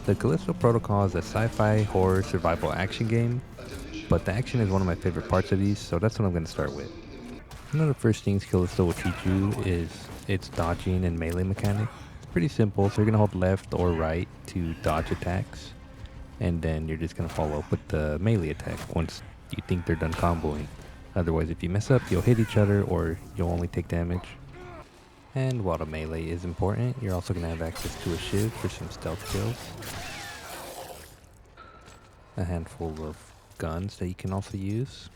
The Callisto Protocol is a sci-fi horror survival action game, but the action is one of my favorite parts of these, so that's what I'm going to start with. One of the first things Callisto will teach you is its dodging and melee mechanic. It's pretty simple, so you're going to hold left or right to dodge attacks, and then you're just going to follow up with the melee attack once you think they're done comboing. Otherwise, if you mess up, you'll hit each other or you'll only take damage. And while the melee is important, you're also going to have access to a shiv for some stealth kills, a handful of guns that you can also use.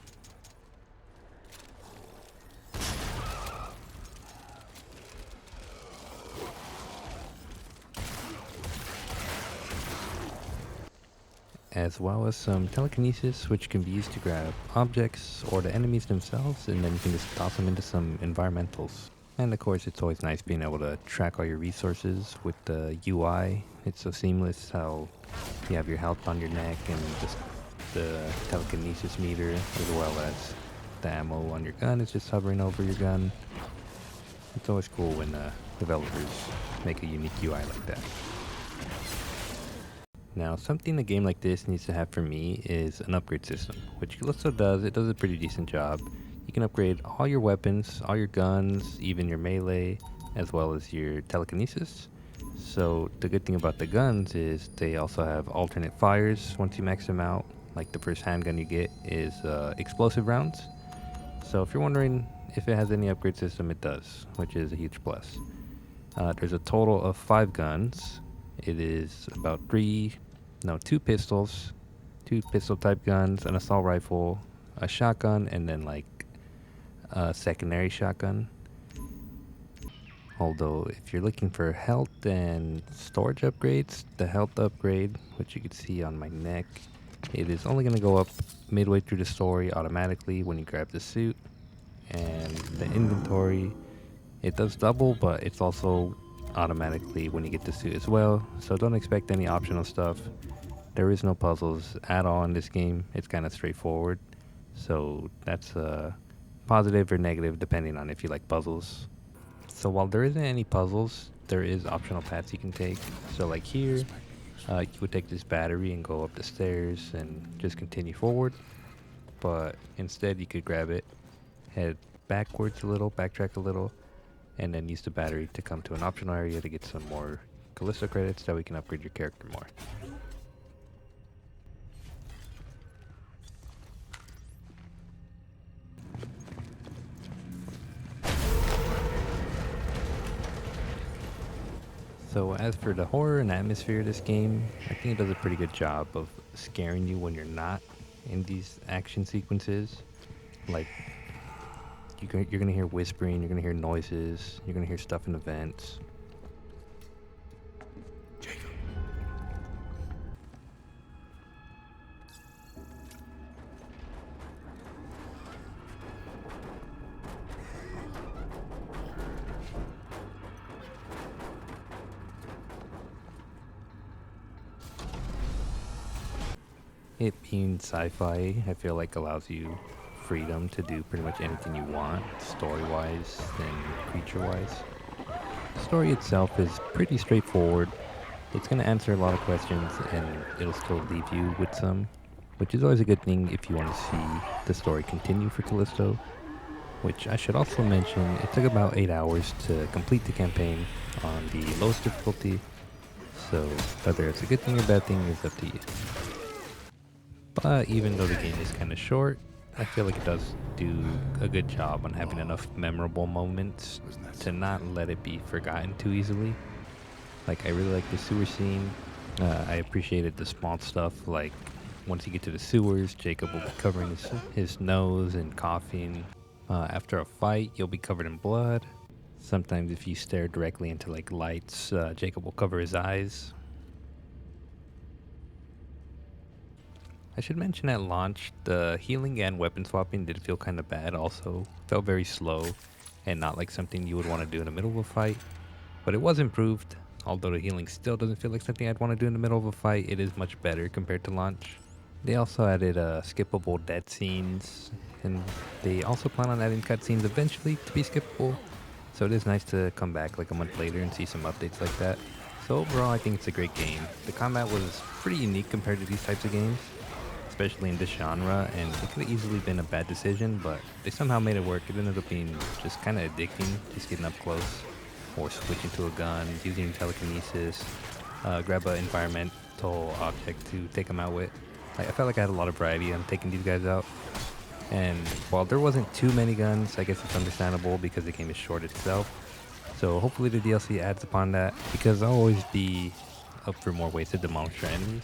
As well as some telekinesis, which can be used to grab objects or the enemies themselves, and then you can just toss them into some environmentals. And of course, it's always nice being able to track all your resources with the UI. It's so seamless how you have your health on your neck and just the telekinesis meter, as well as the ammo on your gun is just hovering over your gun. It's always cool when developers make a unique UI like that. Now, something a game like this needs to have for me is an upgrade system, which Callisto does. It does a pretty decent job. You can upgrade all your weapons, all your guns, even your melee, as well as your telekinesis. So the good thing about the guns is they also have alternate fires once you max them out. Like the first handgun you get is explosive rounds. So if you're wondering if it has any upgrade system, it does, which is a huge plus. There's a total of 5 guns. It is about 2 pistols, 2 pistol type guns, an assault rifle, a shotgun, and then like a secondary shotgun. Although if you're looking for health and storage upgrades, the health upgrade, which you can see on my neck, it is only going to go up midway through the story automatically when you grab the suit. And the inventory, it does double, but it's also automatically when you get the suit as well, so don't expect any optional stuff. There is no puzzles at all in this game. It's kind of straightforward, so that's a positive or negative depending on if you like puzzles. So while there isn't any puzzles, there is optional paths you can take. So like here, you would take this battery and go up the stairs and just continue forward, but instead you could grab it, head backwards a little, backtrack a little, and then use the battery to come to an optional area to get some more Callisto credits that we can upgrade your character more. So as for the horror and atmosphere of this game, I think it does a pretty good job of scaring you when you're not in these action sequences. Like, you're going to hear whispering, you're going to hear noises, you're going to hear stuff in the vents. It being sci-fi, I feel like allows you freedom to do pretty much anything you want, story-wise and creature-wise. The story itself is pretty straightforward. It's going to answer a lot of questions and it'll still leave you with some, which is always a good thing if you want to see the story continue for Callisto, which I should also mention, it took about 8 hours to complete the campaign on the lowest difficulty, so whether it's a good thing or bad thing is up to you. But even though the game is kind of short, I feel like it does do a good job on having enough memorable moments to not let it be forgotten too easily. Like, I really like the sewer scene. I appreciated the small stuff, like once you get to the sewers, Jacob will be covering his nose and coughing. After a fight, you'll be covered in blood. Sometimes if you stare directly into like lights, Jacob will cover his eyes. I should mention at launch, the healing and weapon swapping did feel kind of bad also. Felt very slow and not like something you would want to do in the middle of a fight. But it was improved. Although the healing still doesn't feel like something I'd want to do in the middle of a fight, it is much better compared to launch. They also added skippable death scenes, and they also plan on adding cutscenes eventually to be skippable. So it is nice to come back like a month later and see some updates like that. So overall, I think it's a great game. The combat was pretty unique compared to these types of games, especially in this genre, and it could have easily been a bad decision, but they somehow made it work. It ended up being just kind of addicting, just getting up close, or switching to a gun, using telekinesis, grab an environmental object to take them out with. Like, I felt like I had a lot of variety on taking these guys out. And while there wasn't too many guns, I guess it's understandable because the game is short itself. So hopefully the DLC adds upon that, because I'll always be up for more ways to demolish your enemies.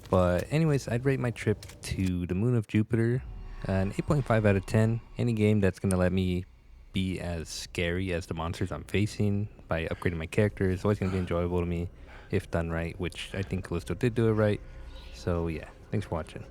But anyways, I'd rate my trip to the moon of Jupiter an 8.5 out of 10. Any game that's going to let me be as scary as the monsters I'm facing by upgrading my character is always going to be enjoyable to me if done right, which I think Callisto did do it right. So yeah, thanks for watching.